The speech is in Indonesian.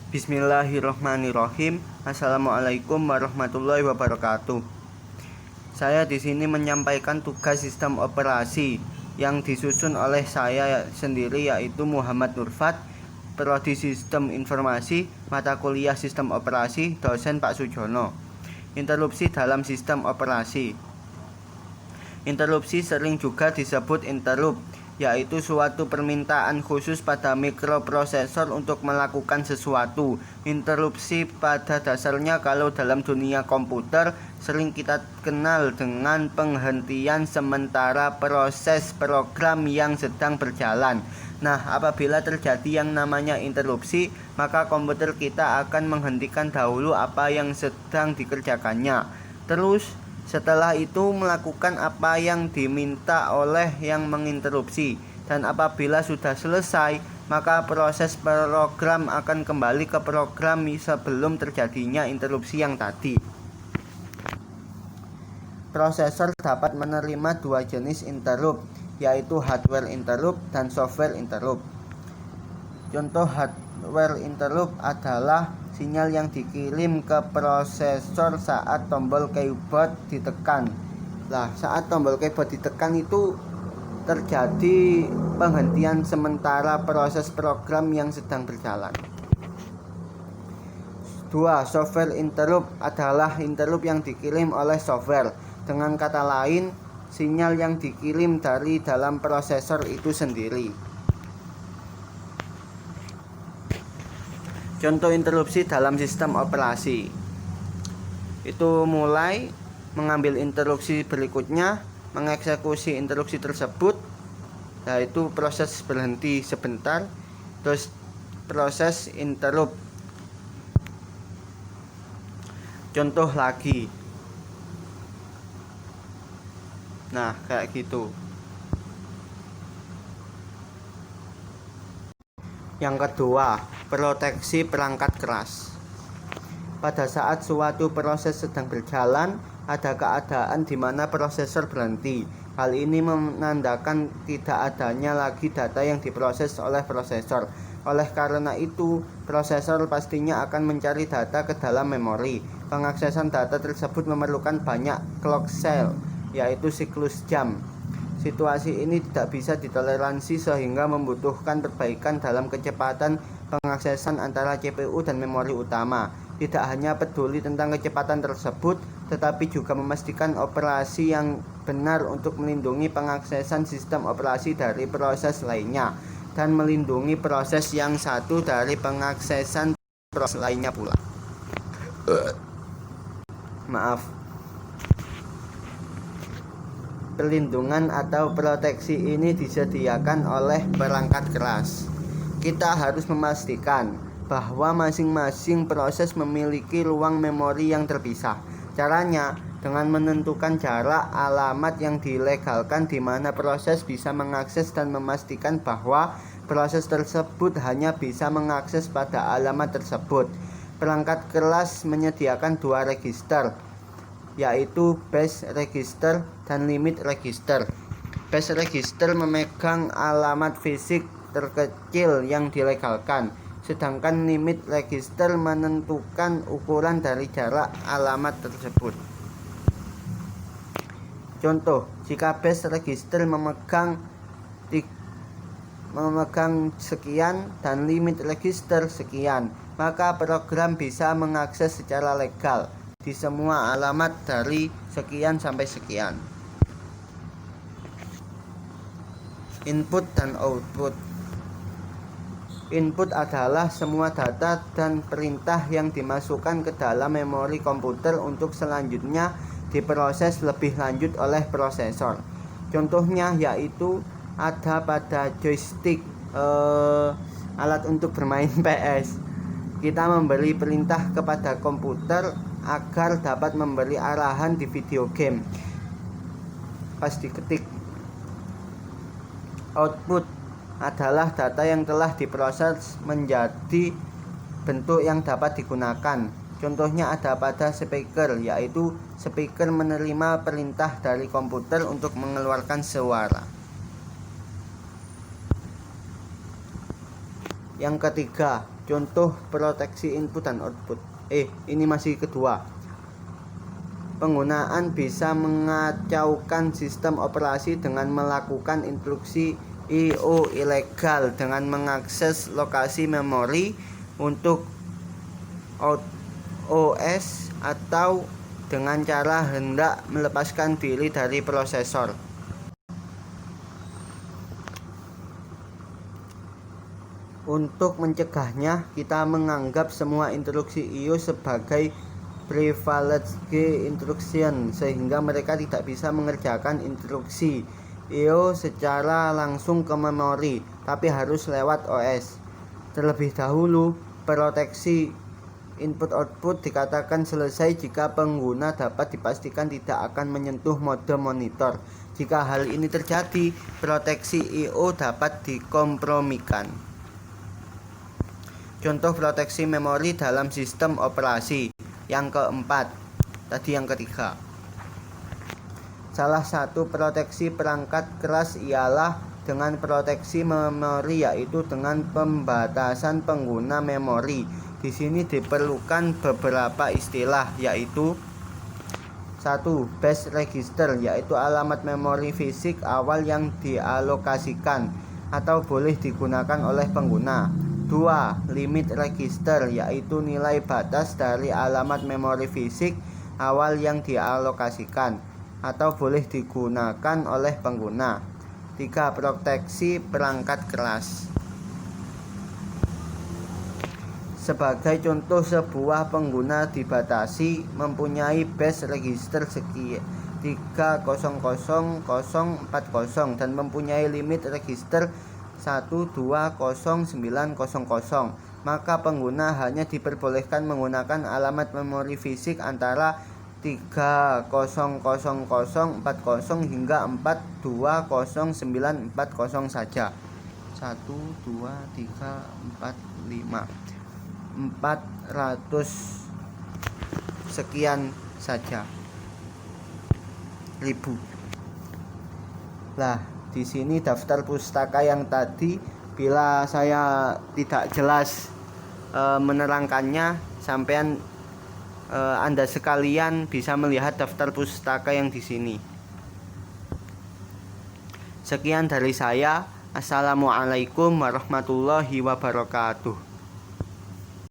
Bismillahirrahmanirrahim. Assalamualaikum warahmatullahi wabarakatuh. Saya di sini menyampaikan tugas sistem operasi yang disusun oleh saya sendiri, yaitu Muhammad Nurfat, Prodi Sistem Informasi, mata kuliah Sistem Operasi, dosen Pak Sujono. Interupsi dalam sistem operasi. Interupsi sering juga disebut interrupt, yaitu suatu permintaan khusus pada mikroprosesor untuk melakukan sesuatu. Interupsi pada dasarnya kalau dalam dunia komputer sering kita kenal dengan penghentian sementara proses program yang sedang berjalan. Nah, apabila terjadi yang namanya interupsi, maka komputer kita akan menghentikan dahulu apa yang sedang dikerjakannya. Terus setelah itu melakukan apa yang diminta oleh yang menginterupsi, dan apabila sudah selesai, maka proses program akan kembali ke program sebelum terjadinya interupsi yang tadi. Prosesor dapat menerima dua jenis interrupt, yaitu hardware interrupt dan software interrupt. Contoh hardware interrupt adalah sinyal yang dikirim ke prosesor saat tombol keyboard ditekan. Saat tombol keyboard ditekan itu terjadi penghentian sementara proses program yang sedang berjalan. 2. Software interrupt adalah interrupt yang dikirim oleh software. Dengan kata lain, sinyal yang dikirim dari dalam prosesor itu sendiri. Contoh interupsi dalam sistem operasi itu mulai mengambil interupsi berikutnya, mengeksekusi interupsi tersebut, yaitu proses berhenti sebentar, terus proses interrupt. Contoh lagi, nah kayak gitu. Yang kedua, proteksi perangkat keras. Pada saat suatu proses sedang berjalan, ada keadaan di mana prosesor berhenti. Hal ini menandakan tidak adanya lagi data yang diproses oleh prosesor. Oleh karena itu, prosesor pastinya akan mencari data ke dalam memori. Pengaksesan data tersebut memerlukan banyak clock cell, yaitu siklus jam. Situasi ini tidak bisa ditoleransi sehingga membutuhkan perbaikan dalam kecepatan pengaksesan antara CPU dan memori utama. Tidak hanya peduli tentang kecepatan tersebut, tetapi juga memastikan operasi yang benar untuk melindungi pengaksesan sistem operasi dari proses lainnya, dan melindungi proses yang satu dari pengaksesan proses lainnya pula. Perlindungan atau proteksi ini disediakan oleh perangkat keras. Kita harus memastikan bahwa masing-masing proses memiliki ruang memori yang terpisah. Caranya dengan menentukan jarak alamat yang dilegalkan di mana proses bisa mengakses, dan memastikan bahwa proses tersebut hanya bisa mengakses pada alamat tersebut. Perangkat keras menyediakan dua register, yaitu base register dan limit register. Base register memegang alamat fisik terkecil yang dilegalkan, sedangkan limit register menentukan ukuran dari jarak alamat tersebut. Contoh, jika base register memegang sekian dan limit register sekian, maka program bisa mengakses secara legal di semua alamat dari sekian sampai sekian. Input dan output. Input adalah semua data dan perintah yang dimasukkan ke dalam memori komputer untuk selanjutnya diproses lebih lanjut oleh prosesor. Contohnya yaitu ada pada joystick, alat untuk bermain PS. Kita memberi perintah kepada komputer agar dapat memberi arahan di video game pas diketik. Output adalah data yang telah diproses menjadi bentuk yang dapat digunakan. Contohnya ada pada speaker, yaitu speaker menerima perintah dari komputer untuk mengeluarkan suara. Yang ketiga, Contoh proteksi input dan output. Ini masih kedua. Penggunaan bisa mengacaukan sistem operasi dengan melakukan instruksi I/O ilegal dengan mengakses lokasi memori untuk OS atau dengan cara hendak melepaskan diri dari prosesor. Untuk mencegahnya, kita menganggap semua instruksi I/O sebagai privileged instruction sehingga mereka tidak bisa mengerjakan instruksi I/O secara langsung ke memori, tapi harus lewat OS. Terlebih dahulu, proteksi input-output dikatakan selesai jika pengguna dapat dipastikan tidak akan menyentuh mode monitor. Jika hal ini terjadi, proteksi I/O dapat dikompromikan. Contoh proteksi memori dalam sistem operasi. Yang keempat, tadi yang ketiga. Salah satu proteksi perangkat keras ialah dengan proteksi memori, yaitu dengan pembatasan pengguna memori. Di sini diperlukan beberapa istilah, yaitu 1. Base register, yaitu alamat memori fisik awal yang dialokasikan atau boleh digunakan oleh pengguna. 2. Limit register, yaitu nilai batas dari alamat memori fisik awal yang dialokasikan atau boleh digunakan oleh pengguna. 3. Proteksi perangkat keras. Sebagai contoh, sebuah pengguna dibatasi mempunyai base register sekian 30040 dan mempunyai limit register 120900, maka pengguna hanya diperbolehkan menggunakan alamat memori fisik antara 30040 hingga 420940 saja. 1, 2, 3, 4, 5 400 sekian saja ribu. Lah, di sini daftar pustaka yang tadi, bila saya tidak jelas menerangkannya, sampean Anda sekalian bisa melihat daftar pustaka yang di sini. Sekian dari saya. Assalamualaikum warahmatullahi wabarakatuh.